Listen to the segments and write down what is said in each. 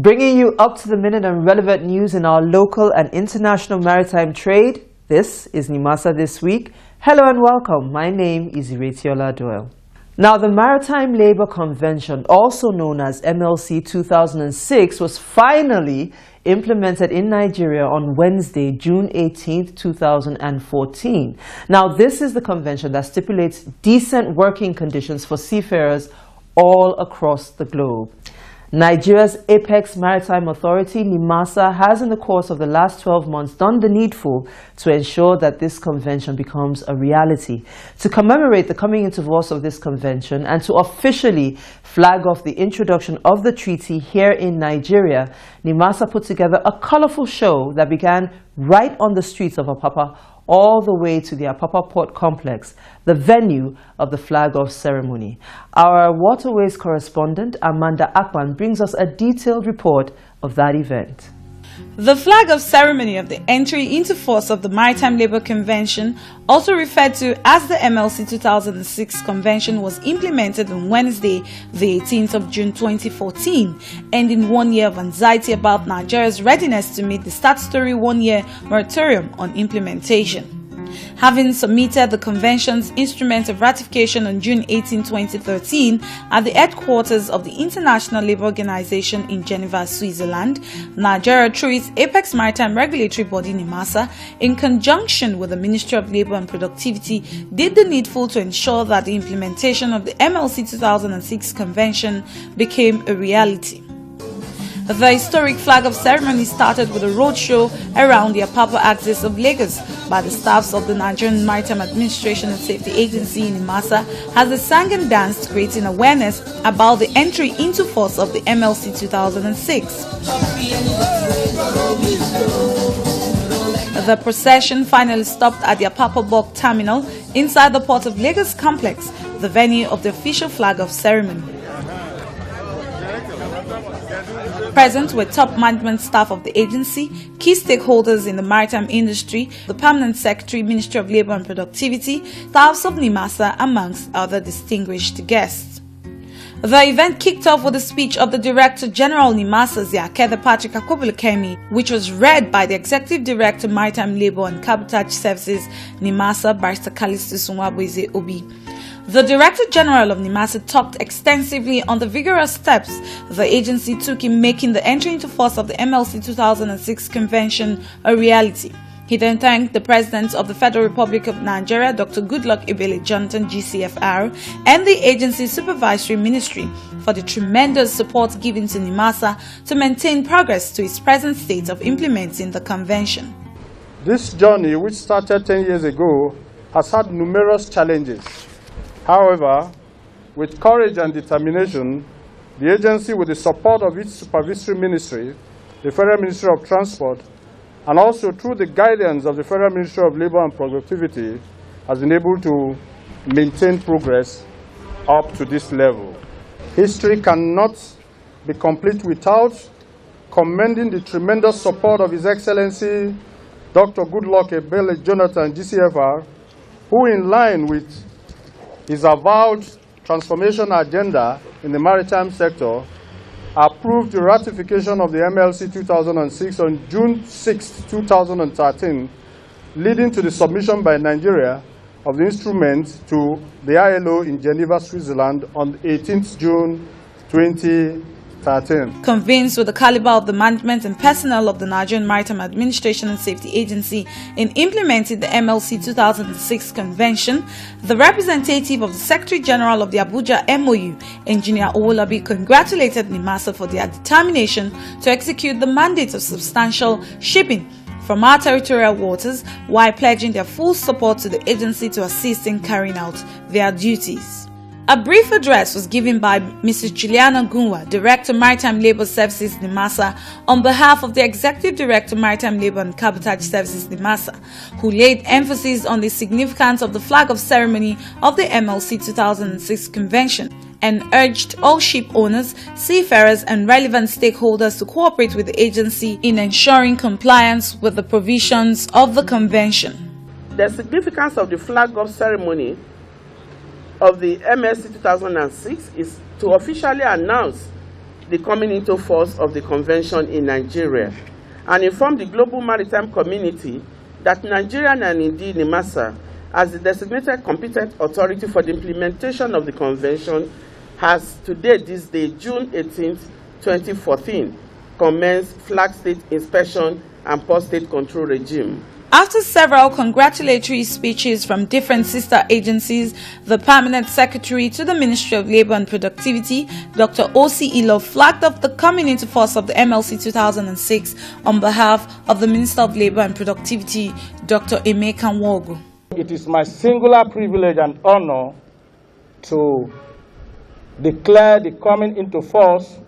Bringing you up to the minute and relevant news in our local and international maritime trade, this is Nimasa This Week. Hello and welcome. My name is Iretiola Doyle. Now, the Maritime Labour Convention, also known as MLC 2006, was finally implemented in Nigeria on Wednesday, June 18, 2014. Now, this is the convention that stipulates decent working conditions for seafarers all across the globe. Nigeria's apex maritime authority, Nimasa, has in the course of the last 12 months done the needful to ensure that this convention becomes a reality. To commemorate the coming into force of this convention and to officially flag off the introduction of the treaty here in Nigeria, Nimasa put together a colorful show that began right on the streets of Apapa all the way to the Apapa Port Complex, the venue of the flag-off ceremony. Our waterways correspondent, Amanda Akpan, brings us a detailed report of that event. The flag-off ceremony of the entry into force of the Maritime Labour Convention, also referred to as the MLC 2006 Convention, was implemented on Wednesday, the 18th of June 2014, ending 1 year of anxiety about Nigeria's readiness to meet the statutory one-year moratorium on implementation. Having submitted the Convention's instrument of ratification on June 18, 2013 at the headquarters of the International Labour Organization in Geneva, Switzerland, Nigeria, through its apex maritime regulatory body Nimasa, in conjunction with the Ministry of Labour and Productivity, did the needful to ensure that the implementation of the MLC 2006 Convention became a reality. The historic flag-off ceremony started with a roadshow around the Apapa axis of Lagos by the staffs of the Nigerian Maritime Administration and Safety Agency in Nimasa as they sang and danced, creating awareness about the entry into force of the MLC 2006. The procession finally stopped at the Apapa Bulk Terminal inside the Port of Lagos complex, the venue of the official flag-off ceremony. Present were top management staff of the agency, key stakeholders in the maritime industry, the Permanent Secretary, Ministry of Labour and Productivity, staffs of Nimasa, amongst other distinguished guests. The event kicked off with a speech of the Director General Nimasa, Ziakede Patrick Akobulekemi, which was read by the Executive Director, Maritime Labour and Cabotage Services, Nimasa, Barrister Kalistu Sunwabweze Obi. The Director General of Nimasa talked extensively on the vigorous steps the agency took in making the entry into force of the MLC 2006 Convention a reality. He then thanked the President of the Federal Republic of Nigeria, Dr. Goodluck Ebele Jonathan, GCFR, and the agency's supervisory ministry for the tremendous support given to Nimasa to maintain progress to its present state of implementing the convention. This journey, which started 10 years ago, has had numerous challenges. However, with courage and determination, the agency, with the support of its supervisory ministry, the Federal Ministry of Transport, and also through the guidance of the Federal Ministry of Labour and Productivity, has been able to maintain progress up to this level. History cannot be complete without commending the tremendous support of His Excellency Dr. Goodluck Ebele Jonathan, GCFR, who, in line with his avowed transformation agenda in the maritime sector, approved the ratification of the MLC 2006 on June 6, 2013, leading to the submission by Nigeria of the instrument to the ILO in Geneva, Switzerland on 18th June 2013. Convinced with the caliber of the management and personnel of the Nigerian Maritime Administration and Safety Agency in implementing the MLC 2006 Convention, the representative of the Secretary General of the Abuja MOU, Engineer Owolabi, congratulated Nimasa for their determination to execute the mandate of substantial shipping from our territorial waters, while pledging their full support to the agency to assist in carrying out their duties. A brief address was given by Mrs. Juliana Gunwa, Director Maritime Labour Services Nimasa, on behalf of the Executive Director Maritime Labour and Cabotage Services Nimasa, who laid emphasis on the significance of the flag-off ceremony of the MLC 2006 Convention and urged all ship owners, seafarers and relevant stakeholders to cooperate with the agency in ensuring compliance with the provisions of the Convention. The significance of the flag-off ceremony of the MLC 2006 is to officially announce the coming into force of the convention in Nigeria, and inform the global maritime community that Nigeria and indeed Nimasa, as the designated competent authority for the implementation of the convention, has today, this day, June 18, 2014, commenced flag state inspection and port state control regime. After several congratulatory speeches from different sister agencies, the Permanent Secretary to the Ministry of Labour and Productivity, Dr. O.C. Ilo, flagged off the coming into force of the MLC 2006 on behalf of the Minister of Labour and Productivity, Dr. Emeka Nwogu. It is my singular privilege and honor to declare the coming into force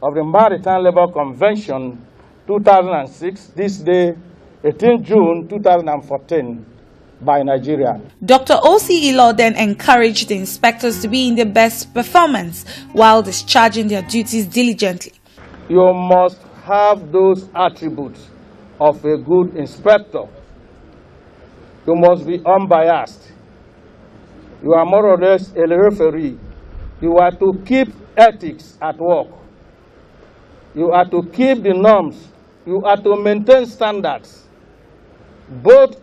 of the Maritime Labour Convention 2006 this day, 18 June 2014, by Nigeria. Dr. O.C. Ilo then encouraged the inspectors to be in their best performance while discharging their duties diligently. You must have those attributes of a good inspector. You must be unbiased. You are more or less a referee. You are to keep ethics at work. You are to keep the norms. You are to maintain standards. Both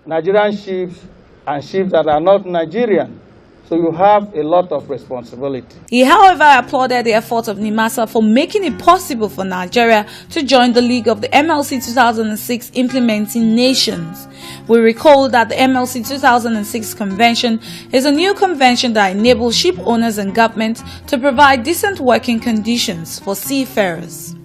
Nigerian ships and ships that are not Nigerian. So you have a lot of responsibility. He, however, applauded the effort of Nimasa for making it possible for Nigeria to join the League of the MLC 2006 implementing nations. We recall that the MLC 2006 convention is a new convention that enables ship owners and government to provide decent working conditions for seafarers.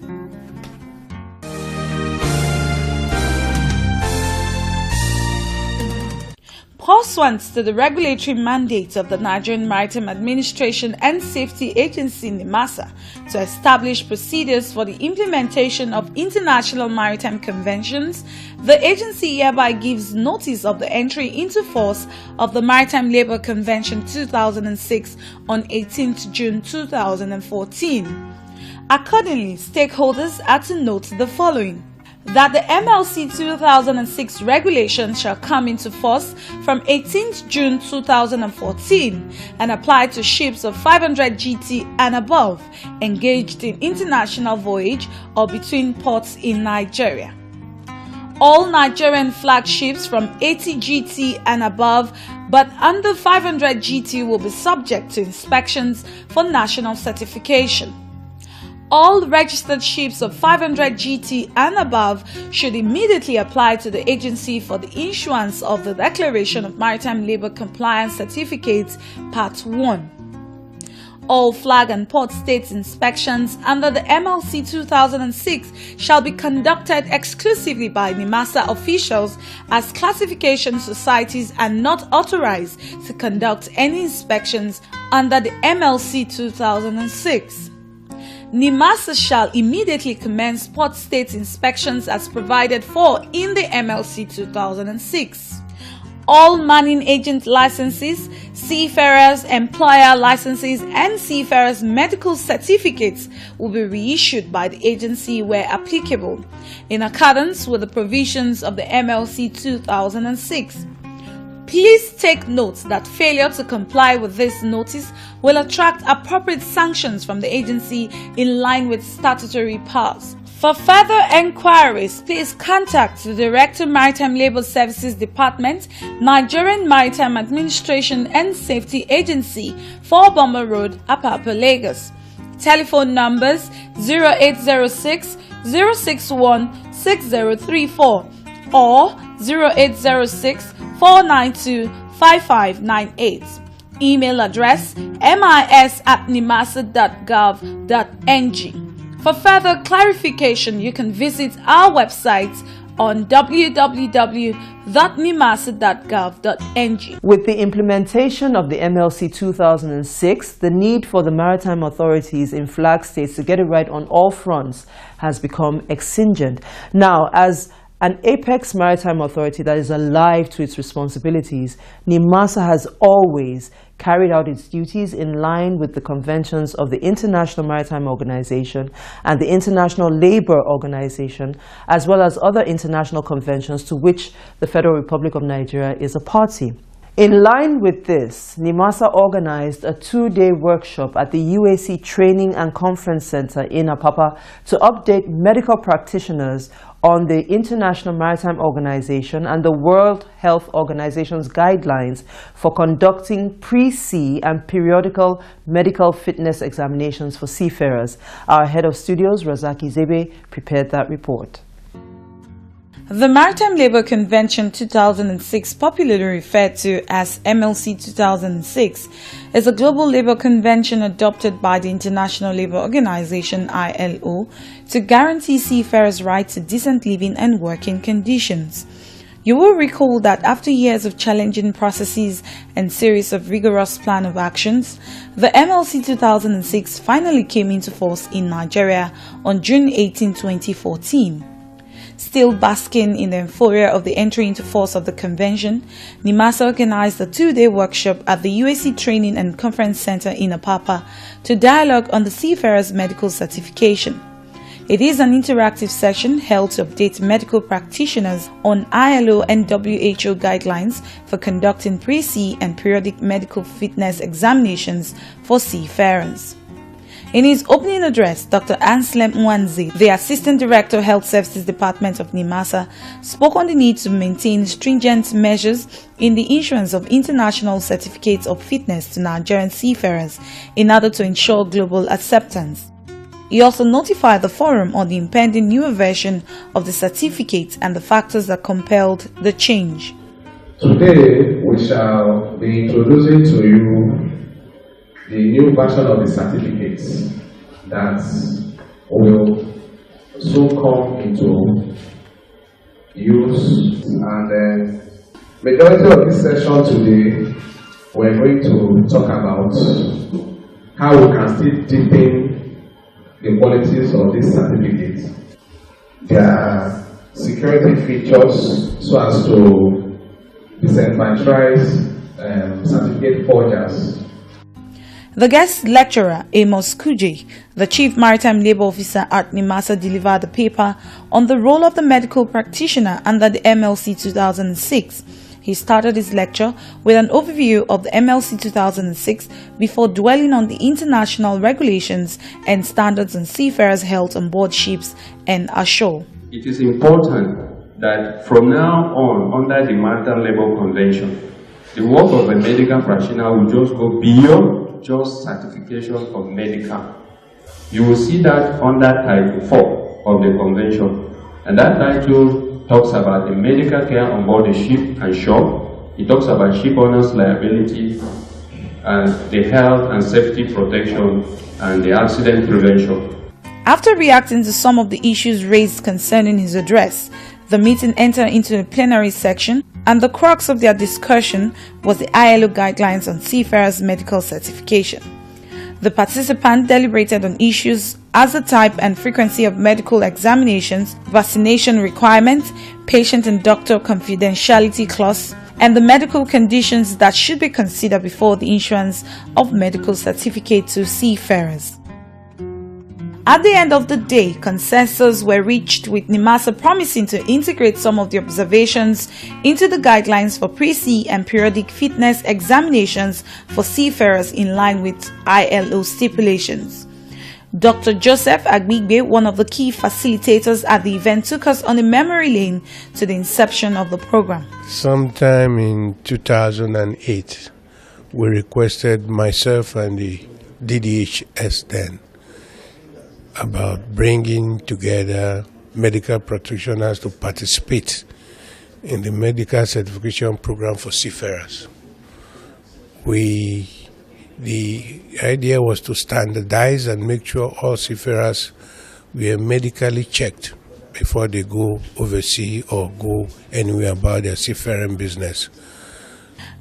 Pursuant to the regulatory mandate of the Nigerian Maritime Administration and Safety Agency Nimasa to establish procedures for the implementation of international maritime conventions, the agency hereby gives notice of the entry into force of the Maritime Labour Convention 2006 on 18th June 2014. Accordingly, stakeholders are to note the following: that the MLC 2006 regulations shall come into force from 18th June 2014 and apply to ships of 500 GT and above engaged in international voyage or between ports in Nigeria. All Nigerian flag ships from 80 GT and above but under 500 GT will be subject to inspections for national certification. All registered ships of 500 GT and above should immediately apply to the agency for the issuance of the Declaration of Maritime Labour Compliance Certificates Part 1. All flag and port states inspections under the MLC 2006 shall be conducted exclusively by Nimasa officials, as classification societies are not authorized to conduct any inspections under the MLC 2006. Nimasa shall immediately commence port state inspections as provided for in the MLC 2006. All manning agent licenses, seafarers' employer licenses, and seafarers' medical certificates will be reissued by the agency where applicable, in accordance with the provisions of the MLC 2006. Please take note that failure to comply with this notice will attract appropriate sanctions from the agency in line with statutory powers. For further enquiries, please contact the Director Maritime Labour Services Department, Nigerian Maritime Administration and Safety Agency, 4 Bomber Road, Apapa, Lagos. Telephone numbers 0806 061 6034 or 0806 492 5598. Email address mis@nimasa.gov.ng. For further clarification, you can visit our website on www.nimasa.gov.ng. With the implementation of the MLC 2006, the need for the maritime authorities in flag states to get it right on all fronts has become exigent. Now, as an apex maritime authority that is alive to its responsibilities, Nimasa has always carried out its duties in line with the conventions of the International Maritime Organization and the International Labour Organization, as well as other international conventions to which the Federal Republic of Nigeria is a party. In line with this, Nimasa organized a 2-day workshop at the UAC Training and Conference Center in Apapa to update medical practitioners on the International Maritime Organization and the World Health Organization's guidelines for conducting pre-sea and periodical medical fitness examinations for seafarers. Our head of studios, Razaki Zebe, prepared that report. The Maritime Labour Convention 2006, popularly referred to as MLC 2006, is a global labour convention adopted by the International Labour Organization (ILO) to guarantee seafarers' right to decent living and working conditions. You will recall that after years of challenging processes and series of rigorous plan of actions, the MLC 2006 finally came into force in Nigeria on June 18, 2014. Still basking in the euphoria of the entry into force of the convention, Nimasa organized a 2-day workshop at the UAC Training and Conference Center in Apapa to dialogue on the seafarer's medical certification. It is an interactive session held to update medical practitioners on ILO and WHO guidelines for conducting pre-sea and periodic medical fitness examinations for seafarers. In his opening address, Dr. Anslem Nwanze, the Assistant Director of Health Services Department of Nimasa, spoke on the need to maintain stringent measures in the issuance of international certificates of fitness to Nigerian seafarers in order to ensure global acceptance. He also notified the forum on the impending newer version of the certificate and the factors that compelled the change. Today, we shall be introducing to you the new version of the certificates that will soon come into use. And majority of this session today, we're going to talk about how we can still deepen the qualities of this certificate, their security features, so as to disenfranchise certificate forgers. The guest lecturer, Amos Kuje, the Chief Maritime Labour Officer at Nimasa, delivered a paper on the role of the medical practitioner under the MLC 2006. He started his lecture with an overview of the MLC 2006 before dwelling on the international regulations and standards on seafarers' health on board ships and ashore. It is important that from now on, under the Maritime Labour Convention, the work of a medical practitioner will just go beyond just certification of medical. You will see that under Title 4 of the Convention. And that title talks about the medical care on board the ship and shore. It talks about ship owners' liability and the health and safety protection and the accident prevention. After reacting to some of the issues raised concerning his address, the meeting entered into a plenary section, and the crux of their discussion was the ILO guidelines on seafarers' medical certification. The participants deliberated on issues as the type and frequency of medical examinations, vaccination requirements, patient and doctor confidentiality clause, and the medical conditions that should be considered before the issuance of medical certificate to seafarers. At the end of the day, consensus were reached, with Nimasa promising to integrate some of the observations into the guidelines for pre-sea and periodic fitness examinations for seafarers in line with ILO stipulations. Dr. Joseph Agbigbe, one of the key facilitators at the event, took us on a memory lane to the inception of the program. Sometime in 2008, we requested, myself and the DDHS then, about bringing together medical practitioners to participate in the medical certification program for seafarers. The idea was to standardize and make sure all seafarers were medically checked before they go overseas or go anywhere about their seafaring business.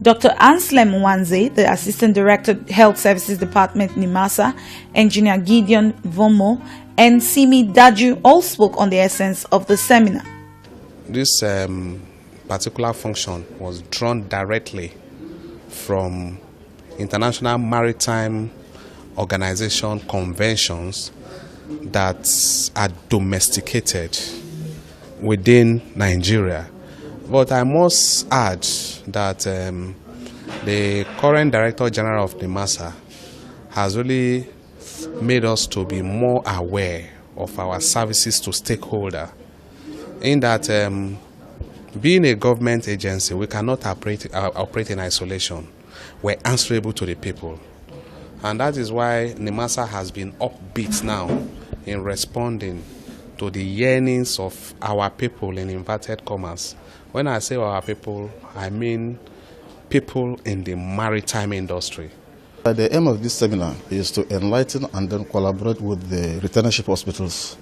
Dr. Anslem Nwanze, the Assistant Director, Health Services Department, Nimasa, Engineer Gideon Vomo, and Simi Daju all spoke on the essence of the seminar. This particular function was drawn directly from International Maritime Organization conventions that are domesticated within Nigeria. But I must add that The current Director General of Nimasa has really made us to be more aware of our services to stakeholder. In that, being a government agency, we cannot operate in isolation. We're answerable to the people. And that is why Nimasa has been upbeat now in responding to the yearnings of our people in inverted commas. When I say our people, I mean people in the maritime industry. The aim of this seminar is to enlighten and then collaborate with the retainership hospitals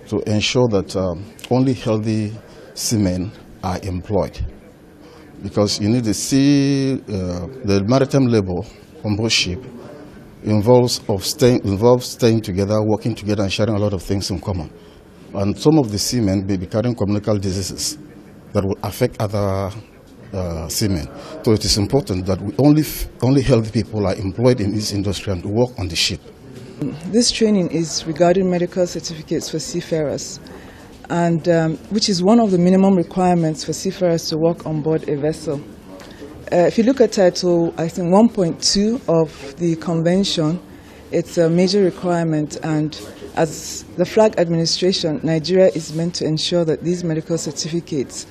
to ensure that only healthy seamen are employed. Because you need to see the maritime labor on board ship involves staying together, working together, and sharing a lot of things in common. And some of the seamen may be carrying communicable diseases that will affect other seamen. So it is important that only healthy people are employed in this industry and work on the ship. This training is regarding medical certificates for seafarers, and which is one of the minimum requirements for seafarers to work on board a vessel. If you look at Title, I think 1.2 of the convention, it's a major requirement, and as the flag administration, Nigeria is meant to ensure that these medical certificates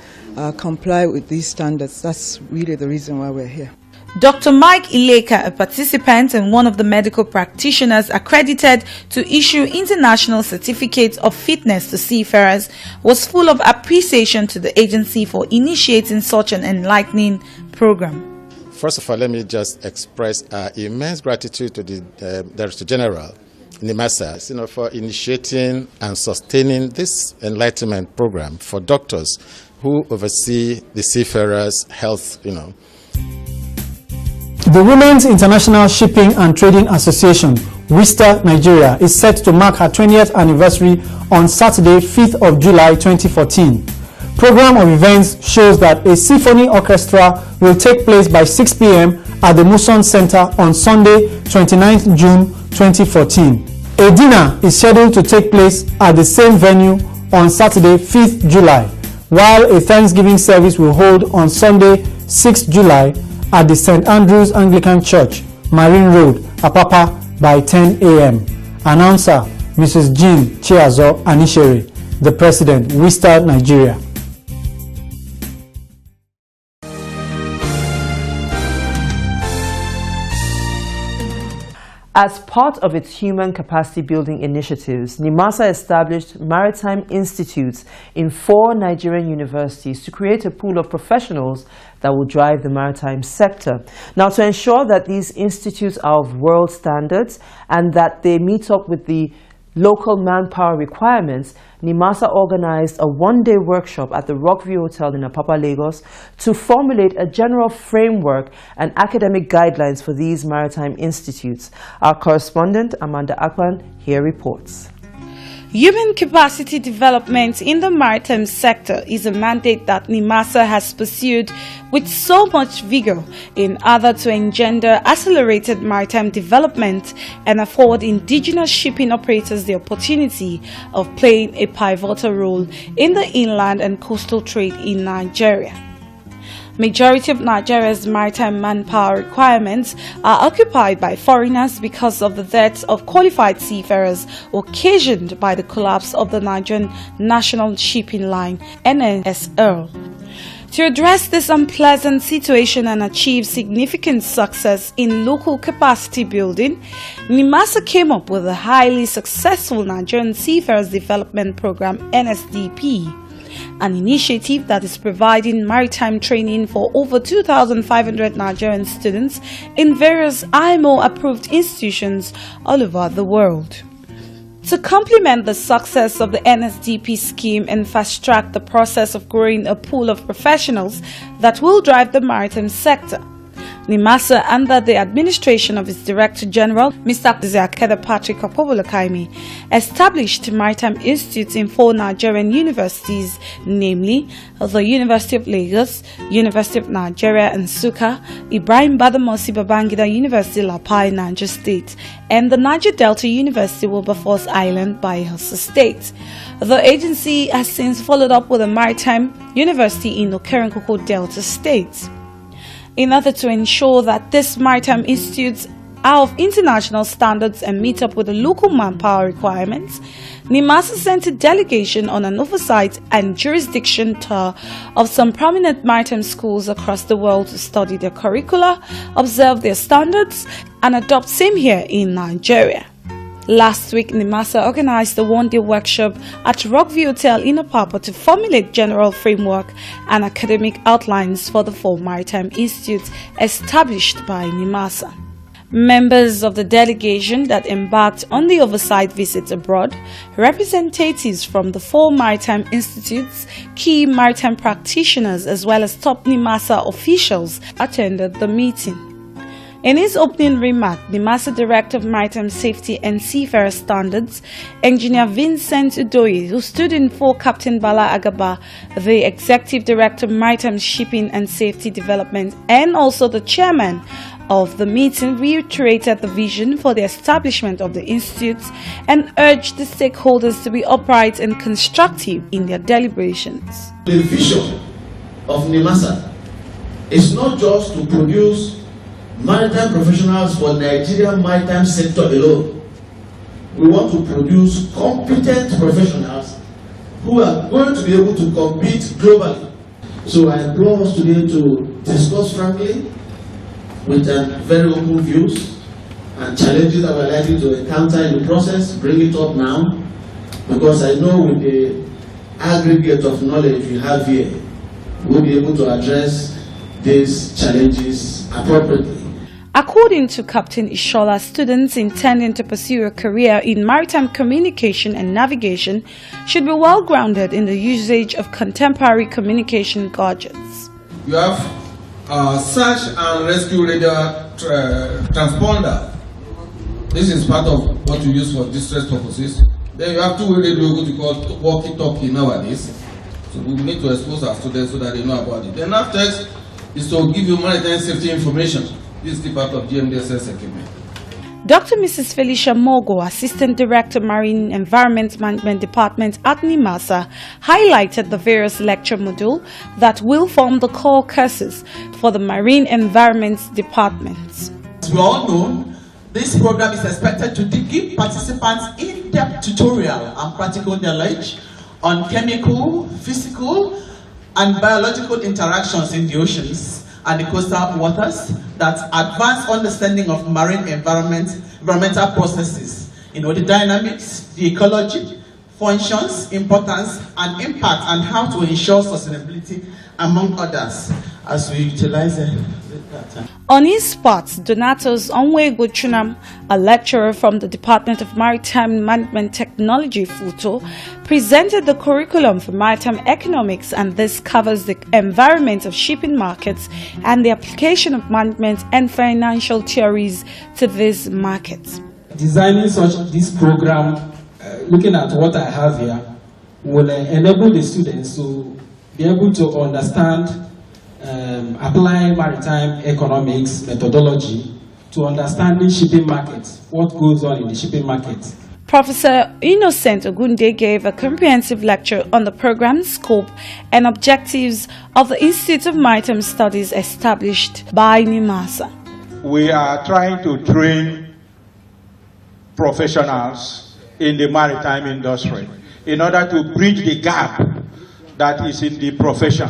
comply with these standards. That's really the reason why we're here. Dr. Mike Ileka, a participant and one of the medical practitioners accredited to issue international certificates of fitness to seafarers, was full of appreciation to the agency for initiating such an enlightening program. First of all, let me just express immense gratitude to the Director General, Nimasa, for initiating and sustaining this enlightenment program for doctors who oversee the seafarers' health, The Women's International Shipping and Trading Association, WISTA Nigeria, is set to mark her 20th anniversary on Saturday, 5th of July 2014. Program of events shows that a symphony orchestra will take place by 6 p.m. at the Muson Center on Sunday, 29th June 2014. A dinner is scheduled to take place at the same venue on Saturday, 5th July, while a Thanksgiving service will hold on Sunday, 6th July at the St. Andrew's Anglican Church, Marine Road, Apapa by 10 a.m. Announcer, Mrs. Jean Chiazo Anishere, the President, WISTA Nigeria. As part of its human capacity building initiatives, Nimasa established maritime institutes in 4 Nigerian universities to create a pool of professionals that will drive the maritime sector. Now, to ensure that these institutes are of world standards and that they meet up with the local manpower requirements, Nimasa organized a one-day workshop at the Rockview Hotel in Apapa, Lagos, to formulate a general framework and academic guidelines for these maritime institutes. Our correspondent, Amanda Akpan, here reports. Human capacity development in the maritime sector is a mandate that Nimasa has pursued with so much vigor in order to engender accelerated maritime development and afford indigenous shipping operators the opportunity of playing a pivotal role in the inland and coastal trade in Nigeria. Majority of Nigeria's maritime manpower requirements are occupied by foreigners because of the deaths of qualified seafarers occasioned by the collapse of the Nigerian National Shipping Line, NNSL. To address this unpleasant situation and achieve significant success in local capacity building, Nimasa came up with a highly successful Nigerian Seafarers Development Program, NSDP, an initiative that is providing maritime training for over 2,500 Nigerian students in various IMO-approved institutions all over the world. To complement the success of the NSDP scheme and fast-track the process of growing a pool of professionals that will drive the maritime sector, Nimasa, under the administration of its Director General, Mr. Akeda Patrick Opobolokaimi, established maritime institutes in 4 Nigerian universities, namely the University of Lagos, University of Nigeria Nsukka, Ibrahim Badamasi Babangida University, Lapai, Niger State, and the Niger Delta University, Wilberforce Island, Bayelsa State. The agency has since followed up with a maritime university in Okerenkoko Delta State. In order to ensure that these maritime institutes are of international standards and meet up with the local manpower requirements, Nimasa sent a delegation on an oversight and jurisdiction tour of some prominent maritime schools across the world to study their curricula, observe their standards, and adopt same here in Nigeria. Last week, Nimasa organized a one-day workshop at Rockview Hotel in Apapa to formulate general framework and academic outlines for the 4 maritime institutes established by Nimasa. Members of the delegation that embarked on the oversight visit abroad, representatives from the 4 maritime institutes, key maritime practitioners, as well as top Nimasa officials attended the meeting. In his opening remark, Nimasa Director of Maritime Safety and Seafarer Standards, Engineer Vincent Udoyi, who stood in for Captain Bala Agaba, the Executive Director of Maritime Shipping and Safety Development, and also the Chairman of the meeting, reiterated the vision for the establishment of the institutes and urged the stakeholders to be upright and constructive in their deliberations. The vision of Nimasa is not just to produce maritime professionals for Nigerian maritime sector alone. We want to produce competent professionals who are going to be able to compete globally. So I implore us today to discuss frankly with very open views and challenges that we're likely to encounter in the process, bring it up now, because I know with the aggregate of knowledge we have here, we'll be able to address these challenges appropriately. According to Captain Ishola, students intending to pursue a career in maritime communication and navigation should be well grounded in the usage of contemporary communication gadgets. You have search and rescue radio transponder. This is part of what you use for distress purposes. Then you have two-way radio, what you call walkie-talkie nowadays. So we need to expose our students so that they know about it. Then after is to give you maritime safety information. This is the part of GMDSS equipment. Dr. Mrs. Felicia Mogo, Assistant Director, Marine Environment Management Department at Nimasa, highlighted the various lecture modules that will form the core courses for the Marine Environment Departments. As we all know, this program is expected to give participants in-depth tutorial and practical knowledge on chemical, physical, and biological interactions in the oceans and the coastal waters that advance understanding of marine environmental processes, the dynamics, the ecology, functions, importance, and impact, and how to ensure sustainability, among others, as we utilize it. On his part, Donatos Onwego Chunam, a lecturer from the Department of Maritime Management Technology, Futo, presented the curriculum for maritime economics, and this covers the environment of shipping markets and the application of management and financial theories to these markets. Designing this program, looking at what I have here, will enable the students to be able to understand applying maritime economics methodology to understanding shipping markets, what goes on in the shipping market. Professor Innocent Ogunde gave a comprehensive lecture on the program scope and objectives of the Institute of Maritime Studies established by Nimasa. We are trying to train professionals in the maritime industry in order to bridge the gap that is in the profession.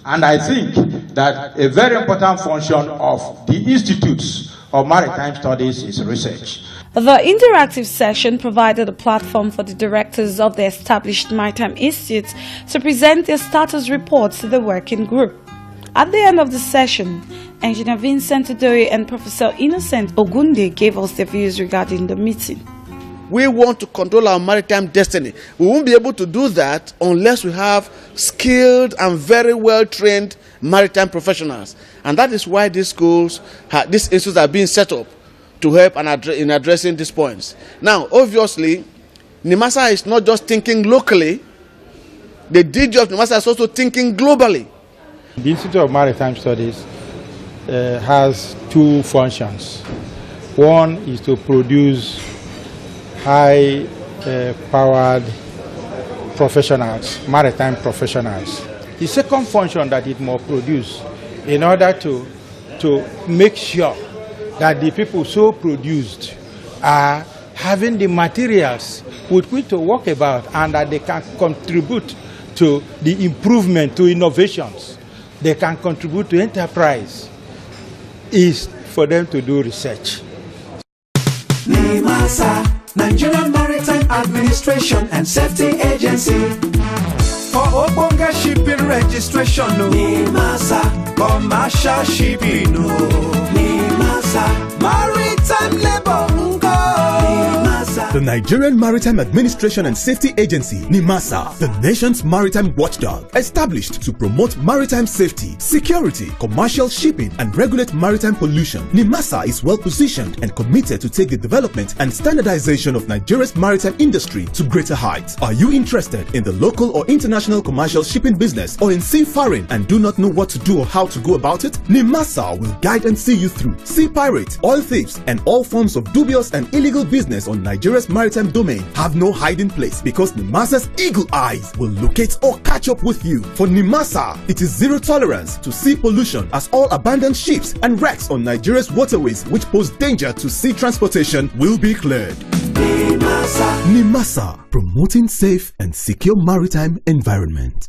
And I think that a very important function of the institutes of maritime studies is research. The interactive session provided a platform for the directors of the established maritime institutes to present their status reports to the working group. At the end of the session, Engineer Vincent Udoyi and Professor Innocent Ogunde gave us their views regarding the meeting. We want to control our maritime destiny. We won't be able to do that unless we have skilled and very well-trained maritime professionals. And that is why these schools, these institutes are being set up to help in addressing these points. Now, obviously, Nimasa is not just thinking locally. The DG of Nimasa is also thinking globally. The Institute of Maritime Studies has two functions. One is to produce high-powered professionals, maritime professionals. The second function that it must produce in order to to make sure that the people so produced are having the materials with which to work about and that they can contribute to the improvement, to innovations. They can contribute to enterprise. Is for them to do research. Nimasa, Nigerian Maritime Administration and Safety Agency. For Obonga shipping registration, no. Nimasa, commercial shipping, no. Nimasa, maritime labor, The Nigerian Maritime Administration and Safety Agency, Nimasa, the nation's maritime watchdog, established to promote maritime safety, security, commercial shipping, and regulate maritime pollution. Nimasa is well positioned and committed to take the development and standardization of Nigeria's maritime industry to greater heights. Are you interested in the local or international commercial shipping business or in seafaring and do not know what to do or how to go about it? Nimasa will guide and see you through. Sea pirates, oil thieves, and all forms of dubious and illegal business on Nigeria's maritime domain have no hiding place because Nimasa's eagle eyes will locate or catch up with you. For Nimasa, it is zero tolerance to sea pollution as all abandoned ships and wrecks on Nigeria's waterways which pose danger to sea transportation will be cleared. Nimasa, promoting safe and secure maritime environment.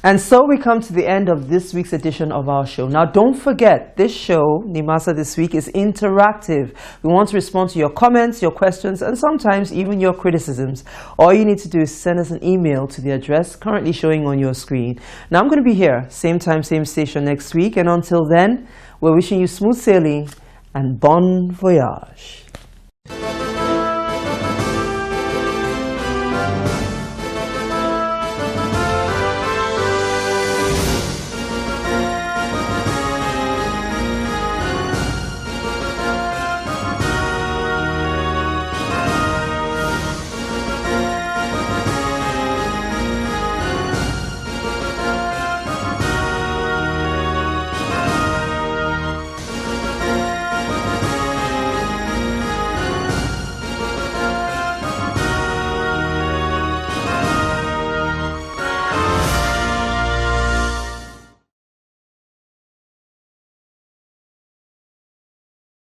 And so we come to the end of this week's edition of our show. Now, don't forget, this show, Nimasa This Week, is interactive. We want to respond to your comments, your questions, and sometimes even your criticisms. All you need to do is send us an email to the address currently showing on your screen. Now, I'm going to be here, same time, same station next week. And until then, we're wishing you smooth sailing and bon voyage.